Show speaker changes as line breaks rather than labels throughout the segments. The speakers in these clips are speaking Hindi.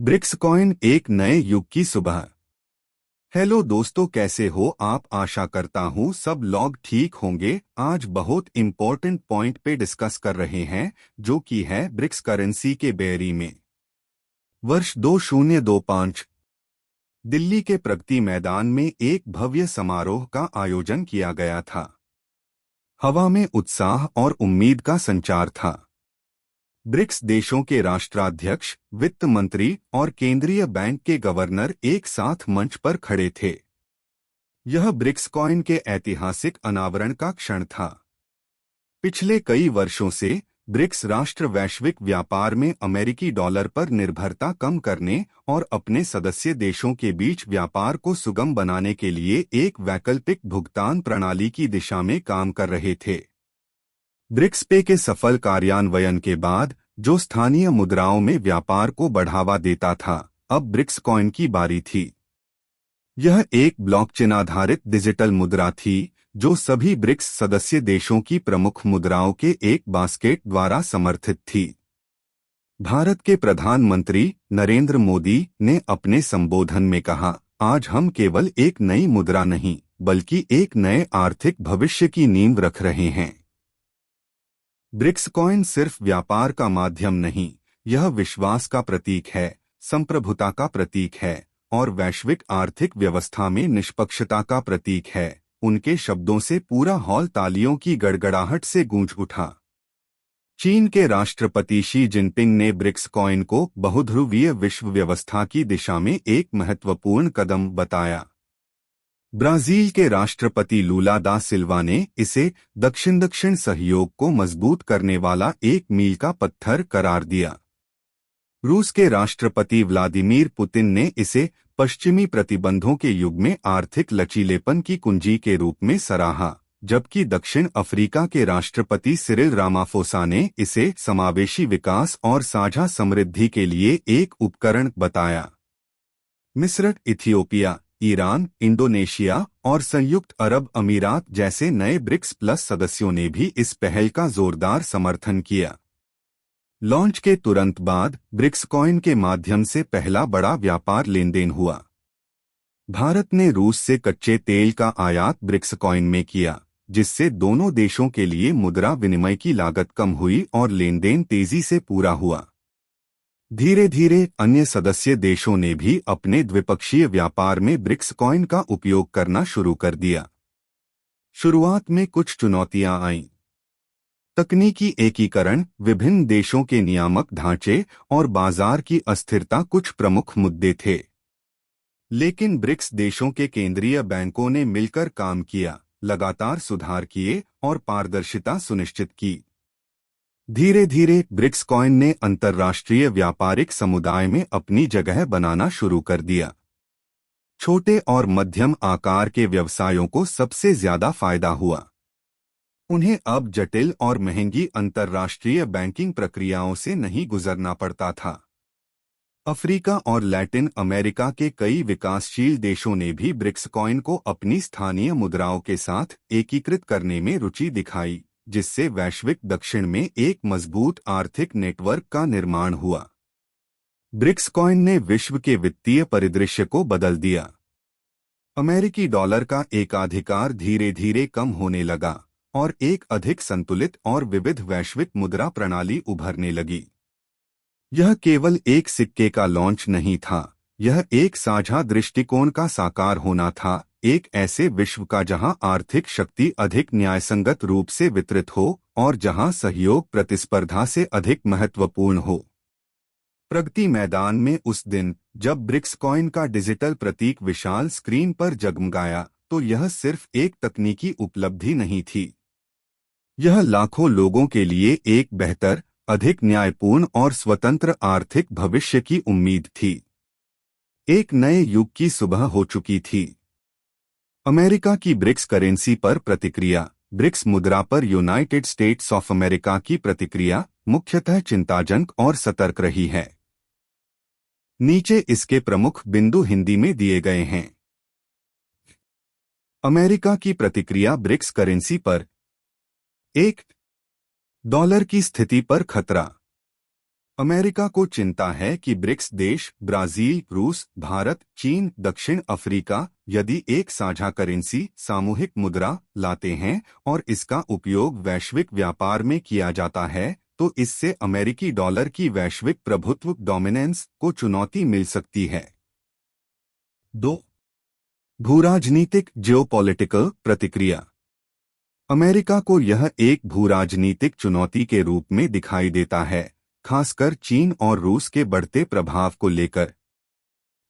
ब्रिक्स कॉइन एक नए युग की सुबह। हेलो दोस्तों, कैसे हो आप? आशा करता हूँ सब लोग ठीक होंगे। आज बहुत इम्पोर्टेंट पॉइंट पे डिस्कस कर रहे हैं, जो कि है ब्रिक्स करेंसी के बेरी में। वर्ष 2025 दिल्ली के प्रगति मैदान में एक भव्य समारोह का आयोजन किया गया था। हवा में उत्साह और उम्मीद का संचार था। ब्रिक्स देशों के राष्ट्राध्यक्ष, वित्त मंत्री और केंद्रीय बैंक के गवर्नर एक साथ मंच पर खड़े थे। यह ब्रिक्स कॉइन के ऐतिहासिक अनावरण का क्षण था। पिछले कई वर्षों से ब्रिक्स राष्ट्र वैश्विक व्यापार में अमेरिकी डॉलर पर निर्भरता कम करने और अपने सदस्य देशों के बीच व्यापार को सुगम बनाने के लिए एक वैकल्पिक भुगतान प्रणाली की दिशा में काम कर रहे थे। ब्रिक्स पे के सफल कार्यान्वयन के बाद, जो स्थानीय मुद्राओं में व्यापार को बढ़ावा देता था, अब ब्रिक्स कॉइन की बारी थी। यह एक ब्लॉकचेन आधारित डिजिटल मुद्रा थी, जो सभी ब्रिक्स सदस्य देशों की प्रमुख मुद्राओं के एक बास्केट द्वारा समर्थित थी। भारत के प्रधानमंत्री नरेंद्र मोदी ने अपने संबोधन में कहा, आज हम केवल एक नई मुद्रा नहीं, बल्कि एक नए आर्थिक भविष्य की नींव रख रहे हैं। ब्रिक्स कॉइन सिर्फ व्यापार का माध्यम नहीं, यह विश्वास का प्रतीक है, संप्रभुता का प्रतीक है और वैश्विक आर्थिक व्यवस्था में निष्पक्षता का प्रतीक है। उनके शब्दों से पूरा हॉल तालियों की गड़गड़ाहट से गूंज उठा। चीन के राष्ट्रपति शी जिनपिंग ने ब्रिक्स कॉइन को बहुध्रुवीय विश्व व्यवस्था की दिशा में एक महत्वपूर्ण कदम बताया। ब्राजील के राष्ट्रपति लूला दा सिल्वा ने इसे दक्षिण सहयोग को मजबूत करने वाला एक मील का पत्थर करार दिया। रूस के राष्ट्रपति व्लादिमीर पुतिन ने इसे पश्चिमी प्रतिबंधों के युग में आर्थिक लचीलेपन की कुंजी के रूप में सराहा, जबकि दक्षिण अफ्रीका के राष्ट्रपति सिरिल रामाफोसा ने इसे समावेशी विकास और साझा समृद्धि के लिए एक उपकरण बताया। मिस्र, इथियोपिया, ईरान, इंडोनेशिया और संयुक्त अरब अमीरात जैसे नए ब्रिक्स प्लस सदस्यों ने भी इस पहल का जोरदार समर्थन किया। लॉन्च के तुरंत बाद ब्रिक्स कॉइन के माध्यम से पहला बड़ा व्यापार लेनदेन हुआ। भारत ने रूस से कच्चे तेल का आयात ब्रिक्स कॉइन में किया, जिससे दोनों देशों के लिए मुद्रा विनिमय की लागत कम हुई और लेनदेन तेजी से पूरा हुआ। धीरे धीरे अन्य सदस्य देशों ने भी अपने द्विपक्षीय व्यापार में ब्रिक्स कॉइन का उपयोग करना शुरू कर दिया। शुरुआत में कुछ चुनौतियां आईं। तकनीकी एकीकरण, विभिन्न देशों के नियामक ढांचे और बाजार की अस्थिरता कुछ प्रमुख मुद्दे थे। लेकिन ब्रिक्स देशों के केंद्रीय बैंकों ने मिलकर काम किया, लगातार सुधार किए और पारदर्शिता सुनिश्चित की। धीरे धीरे ब्रिक्स कॉइन ने अंतर्राष्ट्रीय व्यापारिक समुदाय में अपनी जगह बनाना शुरू कर दिया। छोटे और मध्यम आकार के व्यवसायों को सबसे ज्यादा फायदा हुआ। उन्हें अब जटिल और महंगी अंतर्राष्ट्रीय बैंकिंग प्रक्रियाओं से नहीं गुजरना पड़ता था। अफ्रीका और लैटिन अमेरिका के कई विकासशील देशों ने भी ब्रिक्स कॉइन को अपनी स्थानीय मुद्राओं के साथ एकीकृत करने में रुचि दिखाई, जिससे वैश्विक दक्षिण में एक मजबूत आर्थिक नेटवर्क का निर्माण हुआ। ब्रिक्स कॉइन ने विश्व के वित्तीय परिदृश्य को बदल दिया। अमेरिकी डॉलर का एकाधिकार धीरे धीरे कम होने लगा और एक अधिक संतुलित और विविध वैश्विक मुद्रा प्रणाली उभरने लगी। यह केवल एक सिक्के का लॉन्च नहीं था, यह एक साझा दृष्टिकोण का साकार होना था, एक ऐसे विश्व का जहां आर्थिक शक्ति अधिक न्यायसंगत रूप से वितरित हो और जहां सहयोग प्रतिस्पर्धा से अधिक महत्वपूर्ण हो। प्रगति मैदान में उस दिन जब ब्रिक्स कॉइन का डिजिटल प्रतीक विशाल स्क्रीन पर जगमगाया, तो यह सिर्फ एक तकनीकी उपलब्धि नहीं थी। यह लाखों लोगों के लिए एक बेहतर, अधिक न्यायपूर्ण और स्वतंत्र आर्थिक भविष्य की उम्मीद थी। एक नए युग की सुबह हो चुकी थी। अमेरिका की ब्रिक्स करेंसी पर प्रतिक्रिया। ब्रिक्स मुद्रा पर यूनाइटेड स्टेट्स ऑफ अमेरिका की प्रतिक्रिया मुख्यतः चिंताजनक और सतर्क रही है। नीचे इसके प्रमुख बिंदु हिंदी में दिए गए हैं। अमेरिका की प्रतिक्रिया ब्रिक्स करेंसी पर। 1. डॉलर की स्थिति पर खतरा। अमेरिका को चिंता है कि ब्रिक्स देश ब्राजील, रूस, भारत, चीन, दक्षिण अफ्रीका यदि एक साझा करेंसी सामूहिक मुद्रा लाते हैं और इसका उपयोग वैश्विक व्यापार में किया जाता है तो इससे अमेरिकी डॉलर की वैश्विक प्रभुत्व डोमिनेंस को चुनौती मिल सकती है। 2. भूराजनीतिक जियोपॉलिटिकल प्रतिक्रिया। अमेरिका को यह एक भूराजनीतिक चुनौती के रूप में दिखाई देता है, खासकर चीन और रूस के बढ़ते प्रभाव को लेकर।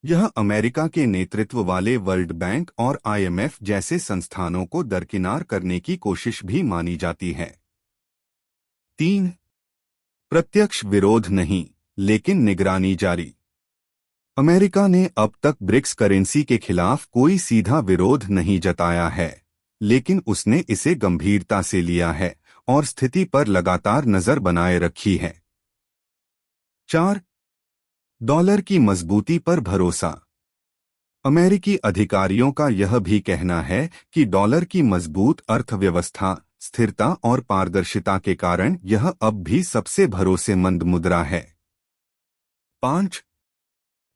यह अमेरिका के नेतृत्व वाले वर्ल्ड बैंक और IMF जैसे संस्थानों को दरकिनार करने की कोशिश भी मानी जाती है। 3. प्रत्यक्ष विरोध नहीं, लेकिन निगरानी जारी। अमेरिका ने अब तक ब्रिक्स करेंसी के खिलाफ कोई सीधा विरोध नहीं जताया है, लेकिन उसने इसे गंभीरता से लिया है और स्थिति पर लगातार नजर बनाए रखी है। 4. डॉलर की मजबूती पर भरोसा। अमेरिकी अधिकारियों का यह भी कहना है कि डॉलर की मजबूत अर्थव्यवस्था, स्थिरता और पारदर्शिता के कारण यह अब भी सबसे भरोसेमंद मुद्रा है। 5.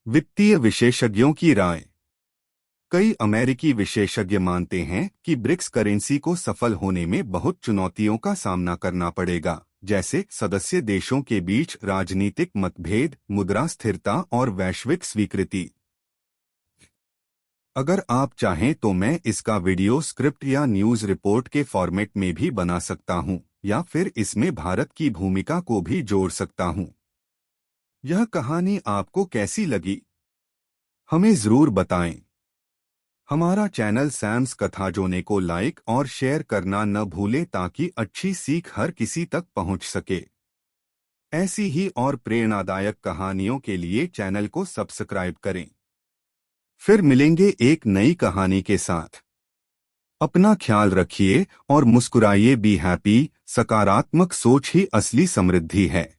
वित्तीय विशेषज्ञों की राय। कई अमेरिकी विशेषज्ञ मानते हैं कि ब्रिक्स करेंसी को सफल होने में बहुत चुनौतियों का सामना करना पड़ेगा, जैसे सदस्य देशों के बीच राजनीतिक मतभेद, मुद्रा स्थिरता और वैश्विक स्वीकृति। अगर आप चाहें तो मैं इसका वीडियो स्क्रिप्ट या न्यूज़ रिपोर्ट के फॉर्मेट में भी बना सकता हूं, या फिर इसमें भारत की भूमिका को भी जोड़ सकता हूं। यह कहानी आपको कैसी लगी, हमें जरूर बताएं। हमारा चैनल सैम्स कथाजोने को लाइक और शेयर करना न भूलें ताकि अच्छी सीख हर किसी तक पहुंच सके। ऐसी ही और प्रेरणादायक कहानियों के लिए चैनल को सब्सक्राइब करें। फिर मिलेंगे एक नई कहानी के साथ। अपना ख्याल रखिए और मुस्कुराइए। Be happy. सकारात्मक सोच ही असली समृद्धि है।